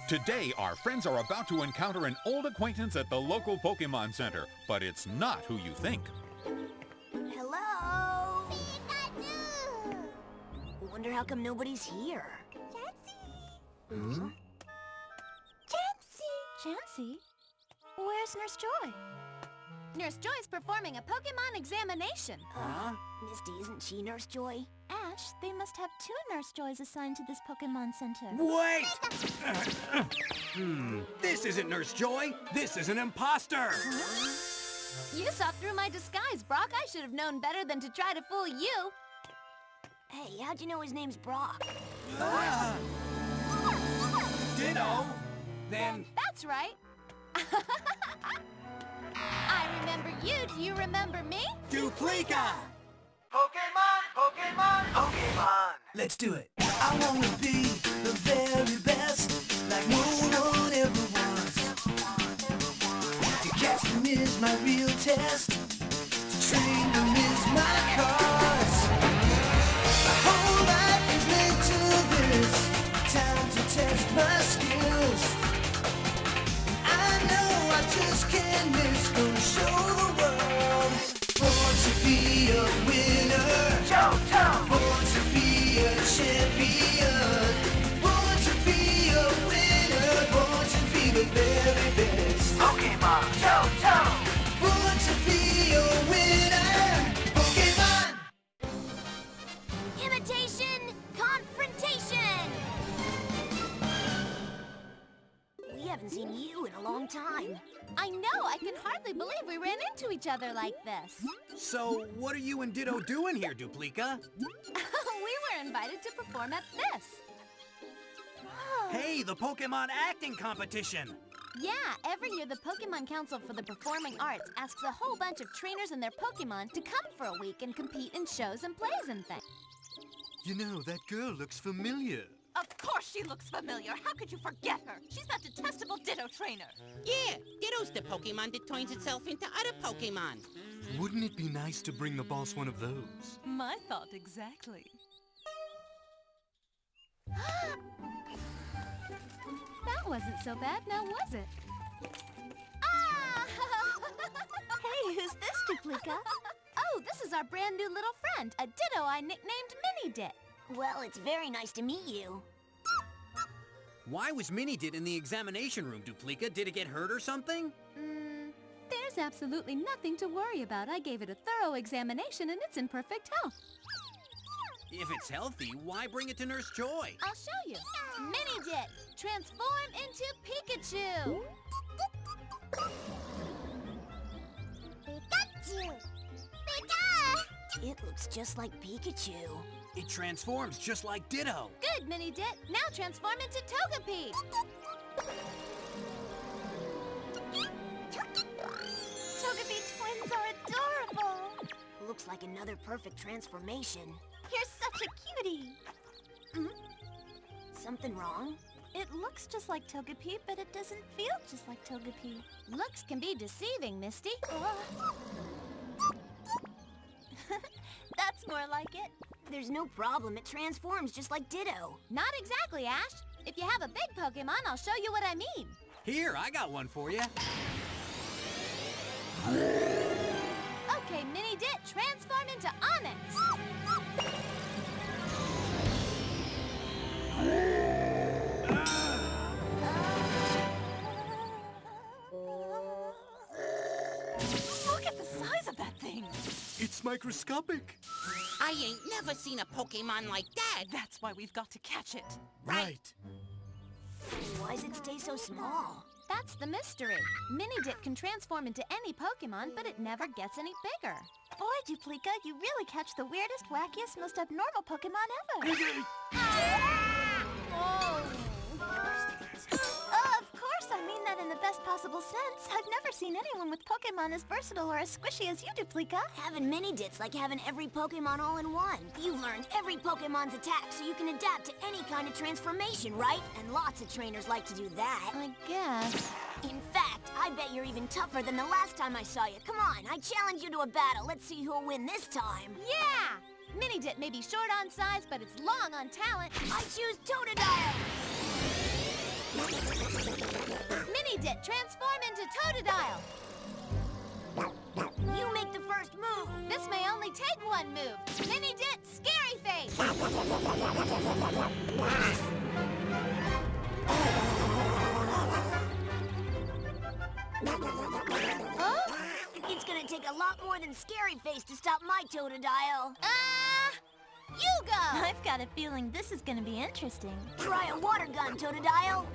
Today, our friends are about to encounter an old acquaintance at the local Pokémon Center, but it's not who you think. Hello? Pikachu! Wonder how come nobody's here. Chansey! Chansey? Where's Nurse Joy? Nurse Joy's performing a Pokémon examination. Misty, isn't she Nurse Joy? Ash, they must have 2 Nurse Joys assigned to this Pokémon Center. Wait! This isn't Nurse Joy. This is an imposter. You saw through my disguise, Brock. I should have known better than to try to fool you. Hey, how'd you know his name's Brock? Ditto. Then... That's right. I remember you. Do you remember me? Duplica! Pokemon! Let's do it. I wanna be the very best, like no one ever was. To catch them is my real test. To train them is my cause. My whole life is linked to this. Time to test my skills. And I know I just can't miss. Gonna show the world. Born to be a winner. Johto! Born to be a champion. Born to be a winner. Born to be the very best. Pokemon Johto! Born to be a winner. Pokemon! Imitation! Confrontation! We haven't seen you in a long time. I know. I can hardly believe we ran into each other like this. So, what are you and Ditto doing here, Duplica? We were invited to perform at this. Hey, the Pokemon acting competition! Yeah, every year the Pokemon Council for the Performing Arts asks a whole bunch of trainers and their Pokemon to come for a week and compete in shows and plays and things. You know, that girl looks familiar. Of course she looks familiar. How could you forget her? She's that detestable Ditto trainer. Yeah, Ditto's the Pokemon that turns itself into other Pokemon. Wouldn't it be nice to bring the boss one of those? My thought exactly. That wasn't so bad, now was it? Ah! Hey, who's this, Duplica? Oh, this is our brand new little friend, a Ditto I nicknamed Mini-dit. Well, it's very nice to meet you. Why was Mini-dit in the examination room, Duplica? Did it get hurt or something? There's absolutely nothing to worry about. I gave it a thorough examination and it's in perfect health. If it's healthy, why bring it to Nurse Joy? I'll show you. Mini-dit, transform into Pikachu. Pikachu! It looks just like Pikachu. It transforms just like Ditto. Good, Mini-dit. Now transform into Togepi. Togepi twins are adorable. Looks like another perfect transformation. You're such a cutie. Something wrong? It looks just like Togepi, but it doesn't feel just like Togepi. Looks can be deceiving, Misty. That's more like it. There's no problem. It transforms just like Ditto. Not exactly, Ash. If you have a big Pokemon, I'll show you what I mean. Here, I got one for you. Okay, Mini-dit, transform into Onyx. Look at the size of that thing. It's microscopic. I ain't never seen a Pokemon like that. That's why we've got to catch it. Right. Why does it stay so small? That's the mystery. Mini-dit can transform into any Pokemon, but it never gets any bigger. Boy, Duplica, you really catch the weirdest, wackiest, most abnormal Pokemon ever. Of course, I mean that in the best possible sense. I've never seen anyone with Pokemon as versatile or as squishy as you, Duplica. Having Mini-dit's like having every Pokemon all in one. You've learned every Pokemon's attack so you can adapt to any kind of transformation, right? And lots of trainers like to do that. I guess. In fact, I bet you're even tougher than the last time I saw you. Come on, I challenge you to a battle. Let's see who'll win this time. Yeah! Mini-dit may be short on size, but it's long on talent. I choose Totodile! Mini-dit, transform into Totodile. You make the first move. This may only take one move. Mini-dit, scary face. Huh? It's gonna take a lot more than Scary Face to stop my Totodile. You go. I've got a feeling this is gonna be interesting. Try a water gun, Totodile.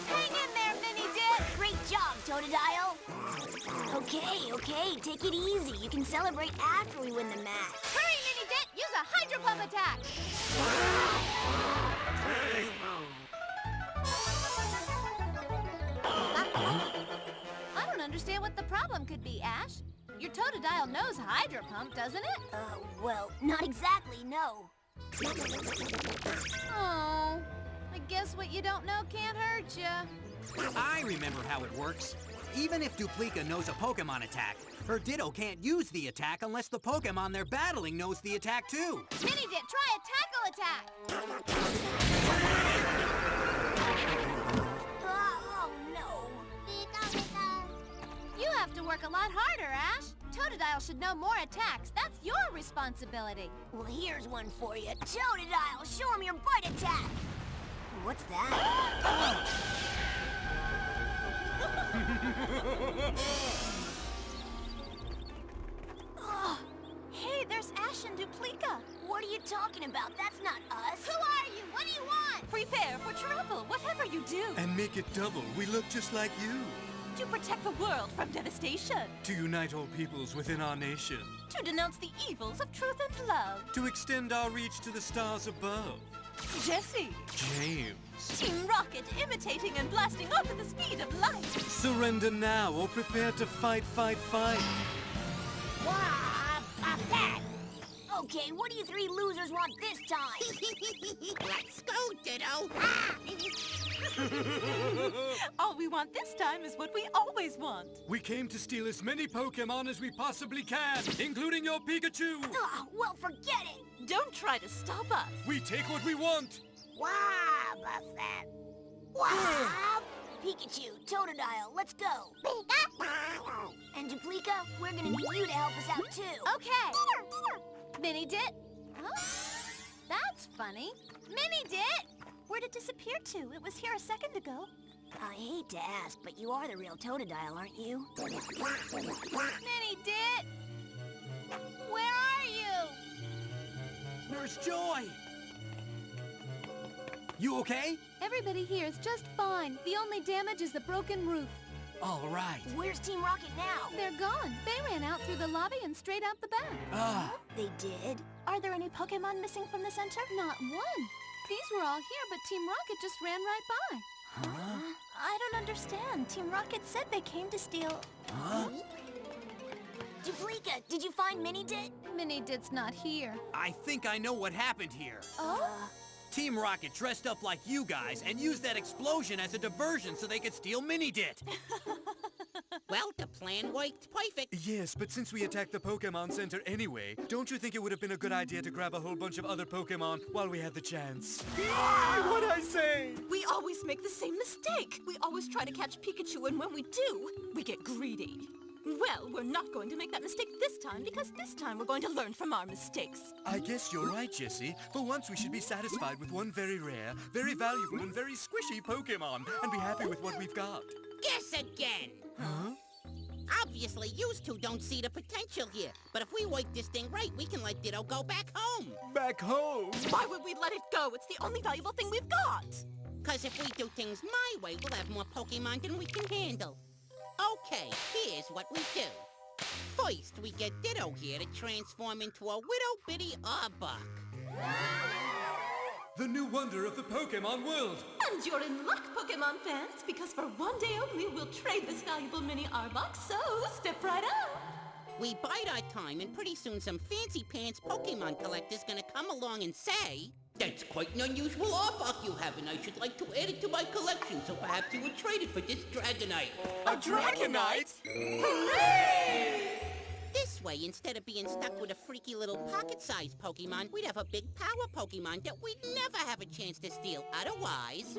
Hang in there, Mini-dit. Great job, Totodile. Okay, take it easy. You can celebrate after we win the match. Hurry, Mini-dit, use a Hydro Pump attack. I don't understand what the problem could be, Ash. Your Totodile knows Hydro Pump, doesn't it? Well, not exactly, no. Oh, I guess what you don't know can't hurt you. I remember how it works. Even if Duplica knows a Pokemon attack, her Ditto can't use the attack unless the Pokemon they're battling knows the attack too. Mini-dit, try a tackle attack. Oh, no. You have to work a lot harder, Ash. Totodile should know more attacks. That's your responsibility. Well, here's one for you. Totodile, show him your bite attack. What's that? Hey, there's Ash and Duplica. What are you talking about? That's not us. Who are you? What do you want? Prepare for trouble, whatever you do. And make it double. We look just like you. To protect the world from devastation. To unite all peoples within our nation. To denounce the evils of truth and love. To extend our reach to the stars above. Jesse. James. Team Rocket imitating and blasting off at the speed of light. Surrender now or prepare to fight. Okay, what do you three losers want this time? Let's go, Ditto. All we want this time is what we always want. We came to steal as many Pokemon as we possibly can, including your Pikachu. Well, forget it. Don't try to stop us. We take what we want. Pikachu, Totodile, let's go. And Duplica, we're gonna need you to help us out too. Okay. Mini-dit. Oh, that's funny. Mini-dit! Where'd it disappear to? It was here a second ago. I hate to ask, but you are the real Totodile, aren't you? Mini-dit! Where are you? Nurse Joy! You okay? Everybody here is just fine. The only damage is the broken roof. All right. Where's Team Rocket now? They're gone. They ran out through the lobby and straight out the back. They did? Are there any Pokemon missing from the center? Not one. These were all here, but Team Rocket just ran right by. Huh? I don't understand. Team Rocket said they came to steal... Duplica, did you find Mini-dit? Mini-dit's not here. I think I know what happened here. Oh? Team Rocket dressed up like you guys and used that explosion as a diversion so they could steal Mini-dit. Well, the plan worked perfect. Yes, but since we attacked the Pokemon Center anyway, don't you think it would have been a good idea to grab a whole bunch of other Pokemon while we had the chance? What'd I say? We always make the same mistake. We always try to catch Pikachu, and when we do, we get greedy. Well, we're not going to make that mistake this time, because this time we're going to learn from our mistakes. I guess you're right, Jessie. For once, we should be satisfied with one very rare, very valuable, and very squishy Pokemon, and be happy with what we've got. Guess again. Huh? Obviously, yous two don't see the potential here. But if we work this thing right, we can let Ditto go back home. Back home? Why would we let it go? It's the only valuable thing we've got. Because if we do things my way, we'll have more Pokemon than we can handle. Okay, here's what we do. First, we get Ditto here to transform into a little-bitty Arbok. The new wonder of the Pokemon world! And you're in luck, Pokemon fans, because for one day only, we'll trade this valuable mini Arbok, so step right up. We bide our time, and pretty soon some fancy-pants Pokemon collector's gonna come along and say, "That's quite an unusual Arbok you have, and I should like to add it to my collection, so perhaps you would trade it for this Dragonite." A Dragonite? Hooray! This way, instead of being stuck with a freaky little pocket-sized Pokemon, we'd have a big power Pokemon that we'd never have a chance to steal otherwise.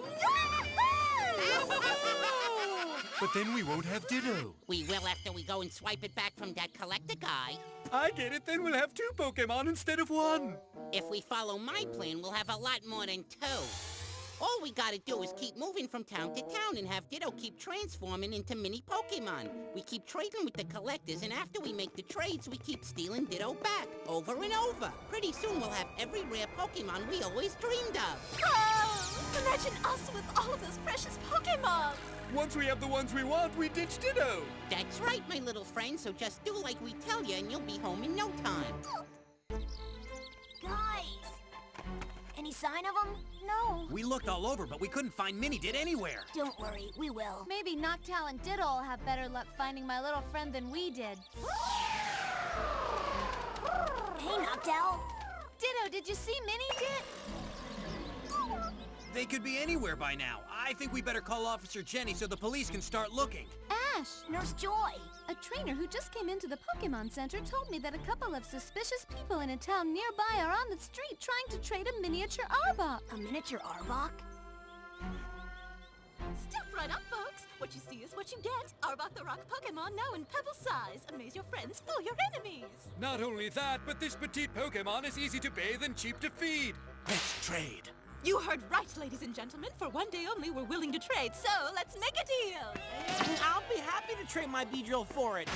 But then we won't have Ditto. We will after we go and swipe it back from that collector guy. I get it, then we'll have 2 Pokemon instead of 1. If we follow my plan, we'll have a lot more than 2. All we gotta do is keep moving from town to town and have Ditto keep transforming into mini Pokemon. We keep trading with the collectors, and after we make the trades, we keep stealing Ditto back, over and over. Pretty soon we'll have every rare Pokemon we always dreamed of. Oh, imagine us with all of those precious Pokemon. Once we have the ones we want, we ditch Ditto. That's right, my little friend, so just do like we tell you and you'll be home in no time. Guys, any sign of them? No. We looked all over, but we couldn't find Mini-dit anywhere. Don't worry, we will. Maybe Noctowl and Ditto will have better luck finding my little friend than we did. Hey, Noctowl. Ditto, did you see Mini-dit? They could be anywhere by now. I think we better call Officer Jenny so the police can start looking. Ash, Nurse Joy. a trainer who just came into the Pokémon Center told me that a couple of suspicious people in a town nearby are on the street trying to trade a miniature Arbok. A miniature Arbok? Step right up, folks. What you see is what you get. Arbok the rock Pokemon now in pebble size. Amaze your friends, fool your enemies. Not only that, but this petite Pokemon is easy to bathe and cheap to feed. Let's trade. You heard right, ladies and gentlemen. For one day only, we're willing to trade, so let's make a deal. I'll be happy to trade my Beedrill for it.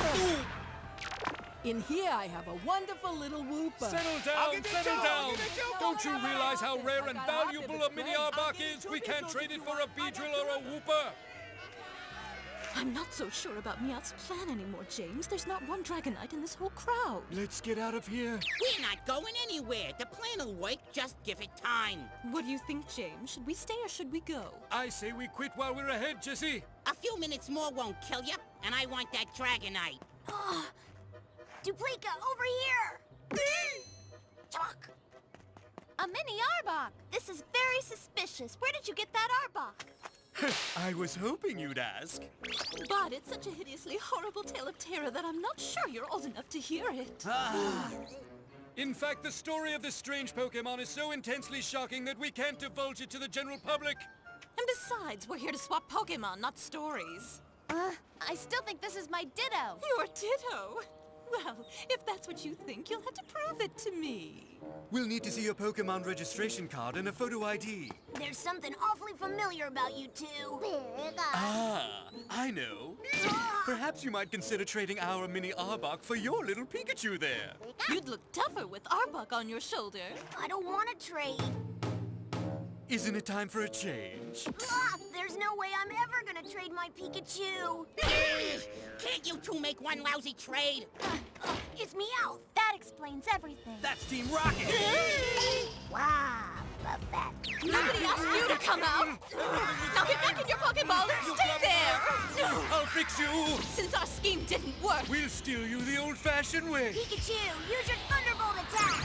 In here, I have a wonderful little Wooper. Settle down! Don't you realize how rare and valuable a mini Arbok is? We can't trade it for a Beedrill or a Wooper. I'm not so sure about Meowth's plan anymore, James. There's not one Dragonite in this whole crowd. Let's get out of here. We're not going anywhere. The plan will work. Just give it time. What do you think, James? Should we stay or should we go? I say we quit while we're ahead, Jessie. A few minutes more won't kill you, and I want that Dragonite. Duplica, over here! A mini Arbok! This is very suspicious. Where did you get that Arbok? I was hoping you'd ask. But it's such a hideously horrible tale of terror that I'm not sure you're old enough to hear it. In fact, the story of this strange Pokemon is so intensely shocking that we can't divulge it to the general public. And besides, we're here to swap Pokemon, not stories. I still think this is my Ditto. Your Ditto? Well, if that's what you think, you'll have to prove it to me. We'll need to see your Pokemon registration card and a photo ID. There's something awfully familiar about you two. Ah, I know. Perhaps you might consider trading our mini Arbok for your little Pikachu there. You'd look tougher with Arbok on your shoulder. I don't want to trade. Isn't it time for a change? There's no way I'm ever gonna trade my Pikachu. Can't you two make one lousy trade? It's Meowth. That explains everything. That's Team Rocket. Wow, love that. Nobody asked you to come out. Now get back in your Pokeball and stay there. I'll fix you. Since our scheme didn't work. We'll steal you the old-fashioned way. Pikachu, use your Thunderbolt attack.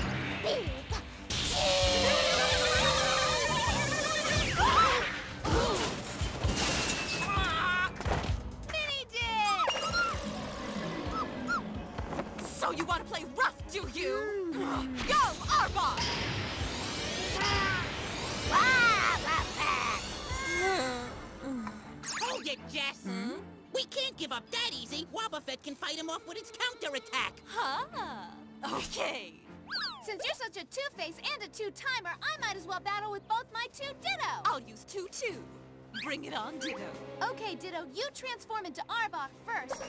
So you want to play rough, do you? Go, Arbok! Hold it, Jess. We can't give up that easy. Wobbuffet can fight him off with its counterattack. Okay. Since you're such a two-face and a two-timer, I might as well battle with both my two Ditto. I'll use 2-2. Bring it on, Ditto. Okay, Ditto, you transform into Arbok first,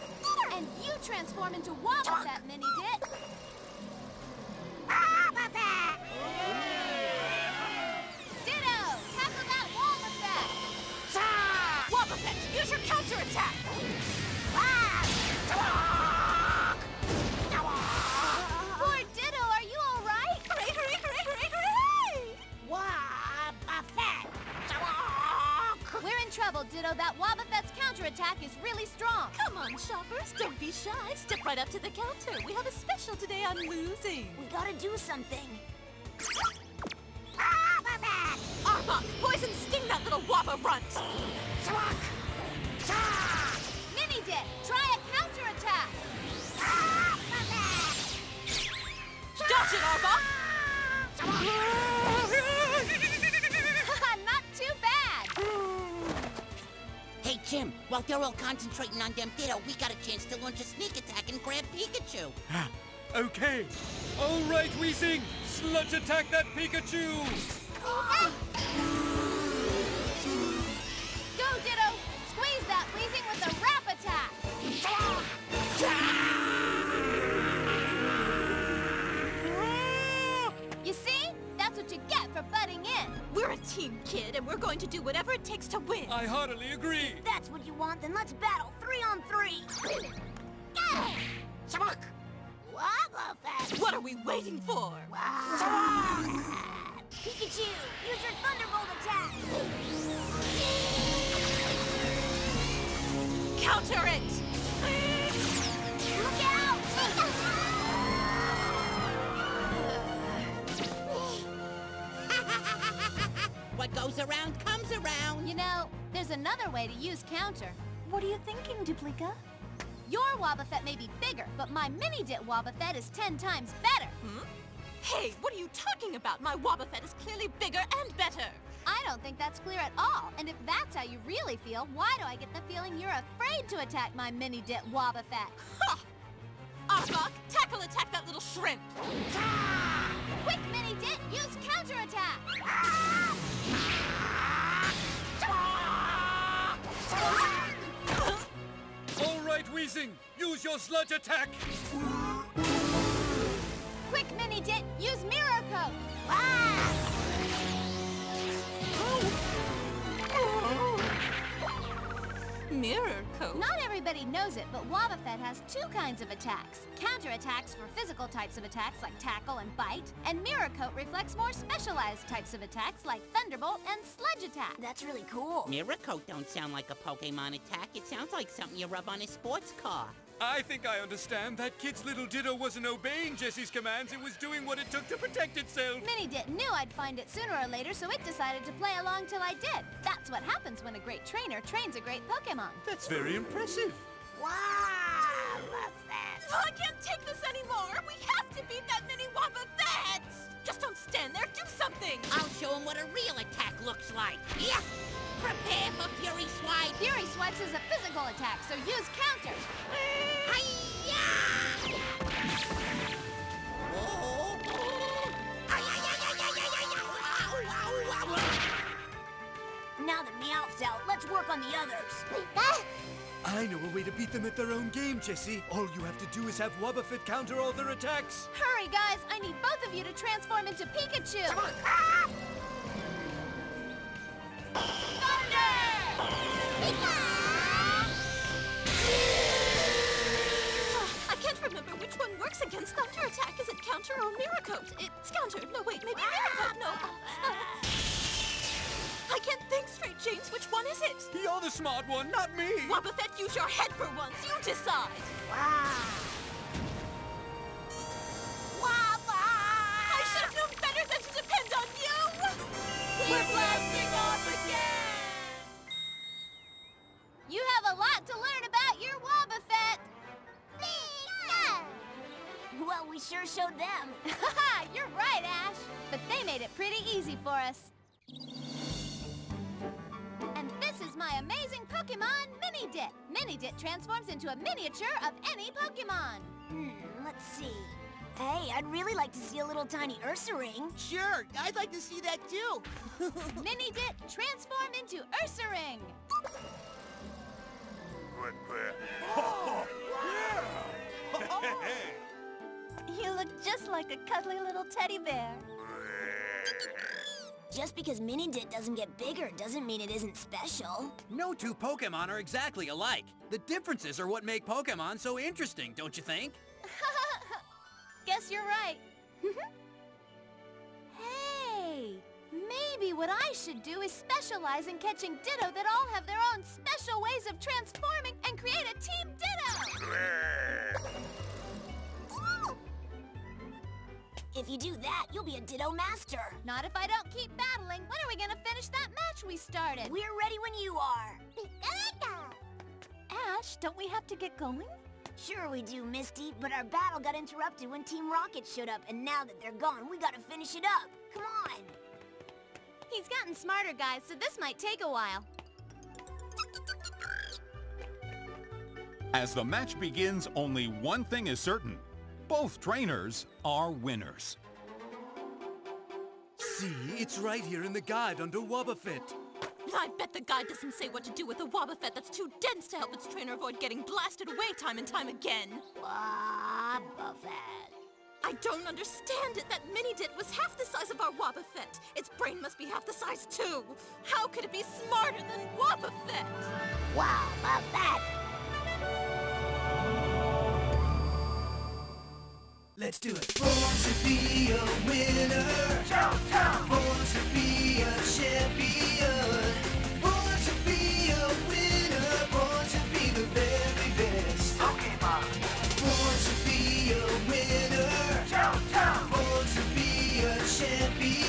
and you transform into Wobbuffet, Mini-dit. Ditto, tackle that Wobbuffet. Wobbuffet, use your counterattack. Poor Ditto, are you all right? Hooray, hooray, hooray, hooray, hooray! We're in trouble, Ditto. That Wobbuffet's counterattack is really strong. Come on, shoppers, don't be shy. Step right up to the counter. We have a special today on losing. We gotta do something. Arbok, poison sting that little Wobba runt. Mini-dit, try a counterattack. Got it, Arbok! Not too bad! Hey, Jim, while they're all concentrating on them Ditto, we got a chance to launch a sneak attack and grab Pikachu. Okay. All right, Weezing. Sludge attack that Pikachu. Go, Ditto! Squeeze that Weezing with a wrap attack! You see? That's what you get for butting in. We're a team, kid, and we're going to do whatever it takes to win. I heartily agree. If that's what you want, then let's battle 3 on 3. Wobbuffet! What are we waiting for? Pikachu, use your Thunderbolt attack! Counter it! Look out! What goes around comes around. You know, there's another way to use counter. What are you thinking, Duplica? Your Wobbuffet may be bigger, but my Mini-dit Wobbuffet is 10 times better. Hey, what are you talking about? My Wobbuffet is clearly bigger and better. I don't think that's clear at all. And if that's how you really feel, why do I get the feeling you're afraid to attack my Mini-dit Wobbuffet? Ha! Arbok, tackle attack that little shrimp. Quick, Mini-dit, use counterattack! All right, Weezing. Use your sludge attack. Quick, Mini-dit, use Mirror Coat! Mirror coat? Not everybody knows it, but Wobbuffet has 2 kinds of attacks. Counterattacks for physical types of attacks like tackle and bite, and Mirror Coat reflects more specialized types of attacks like Thunderbolt and Sludge Attack. That's really cool. Mirror Coat don't sound like a Pokemon attack. It sounds like something you rub on a sports car. I think I understand. That kid's little Ditto wasn't obeying Jessie's commands. It was doing what it took to protect itself. Mini-dit knew I'd find it sooner or later, so it decided to play along till I did. That's what happens when a great trainer trains a great Pokemon. That's very impressive. Wobbuffet! I can't take this anymore! We have to beat that mini Wobbuffet! Just don't stand there, do something! I'll show him what a real attack looks like. Yeah! Prepare for Fury Swipe! Fury Swipes is a physical attack, so use counter. Hi-ya! Oh. Now that Meowth's out, let's work on the others. I know a way to beat them at their own game, Jessie. All you have to do is have Wobbuffet counter all their attacks. Hurry, guys! I need both of you to transform into Pikachu! Thunder! I can't remember which one works against Thunder Attack. Is it Counter or Mirror Coat? It's Counter. No, wait, maybe Mirror Coat. No. I can't think straight, James. Which one is it? You're the smart one, not me. Wobbuffet, use your head for once. You decide. I should have known better than to depend on you. We're blasting off again. You have a lot to learn about your Wobbuffet! Well, we sure showed them. Haha, you're right, Ash! But they made it pretty easy for us. And this is my amazing Pokemon, Mini-dit. Mini-dit transforms into a miniature of any Pokemon. Let's see. Hey, I'd really like to see a little tiny Ursaring. Sure, I'd like to see that too. Mini-dit, transform into Ursaring! You look just like a cuddly little teddy bear. Just because Mini-dit doesn't get bigger doesn't mean it isn't special. No 2 Pokemon are exactly alike. The differences are what make Pokemon so interesting, don't you think? Guess you're right. Hey, maybe what I should do is specialize in catching Ditto that all have their own special ways of transforming and create a Team Ditto! If you do that, you'll be a Ditto Master. Not if I don't keep battling. When are we gonna finish that match we started? We're ready when you are. Ash, don't we have to get going? Sure we do, Misty, but our battle got interrupted when Team Rocket showed up, and now that they're gone, we gotta finish it up. Come on! He's gotten smarter, guys, so this might take a while. As the match begins, only one thing is certain. Both trainers are winners. See, it's right here in the guide under Wobbuffet. I bet the guide doesn't say what to do with a Wobbuffet that's too dense to help its trainer avoid getting blasted away time and time again. Wobbuffet. I don't understand it. That Mini-dit was half the size of our Wobbuffet. Its brain must be half the size, too. How could it be smarter than Wobbuffet? Wobbuffet! Let's do it. Born to be a winner. Born to be a champion. Born to be a winner. Born to be the very best. Pokemon. Born to be a winner. Born to be a champion.